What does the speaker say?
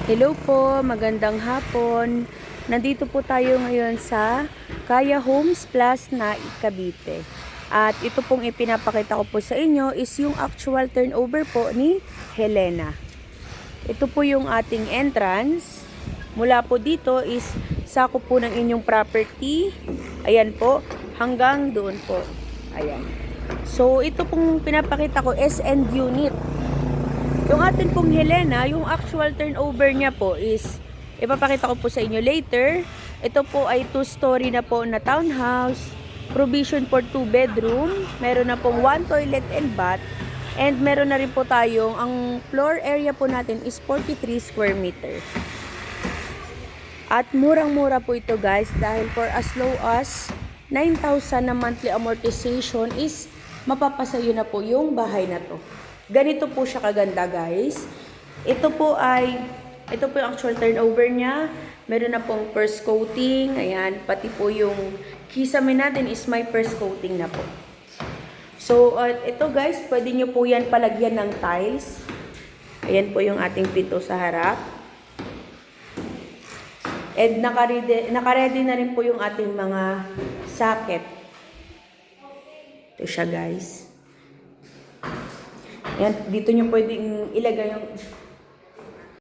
Hello po, magandang hapon. Nandito po tayo ngayon sa Kaya Homes Plus na Cavite. At ito pong ipinapakita ko po sa inyo is yung actual turnover po ni Helena. Ito po yung ating entrance. Mula po dito is sako po ng inyong property. Ayan po, hanggang doon po. Ayan. So, ito pong pinapakita ko is end unit. Yung atin pong Helena, yung actual turnover niya po is, ipapakita ko po sa inyo later. Ito po ay 2-story na po na townhouse, provision for 2 bedroom, meron na pong 1 toilet and bath, and meron na rin po tayong, ang floor area po natin is 43 square meter. At murang-mura po ito guys, dahil for as low as 9,000 na monthly amortization is mapapasayo na po yung bahay na to. Ganito po siya kaganda guys. Ito po yung actual turnover niya. Meron na pong first coating. Ayan, pati po yung kisame natin is may first coating na po. So, ito guys, pwede nyo po yan palagyan ng tiles. Ayan po yung ating pinto sa harap. And naka-ready na rin po yung ating mga socket. Ito siya guys. Yan, dito nyo pwedeng ilagay yung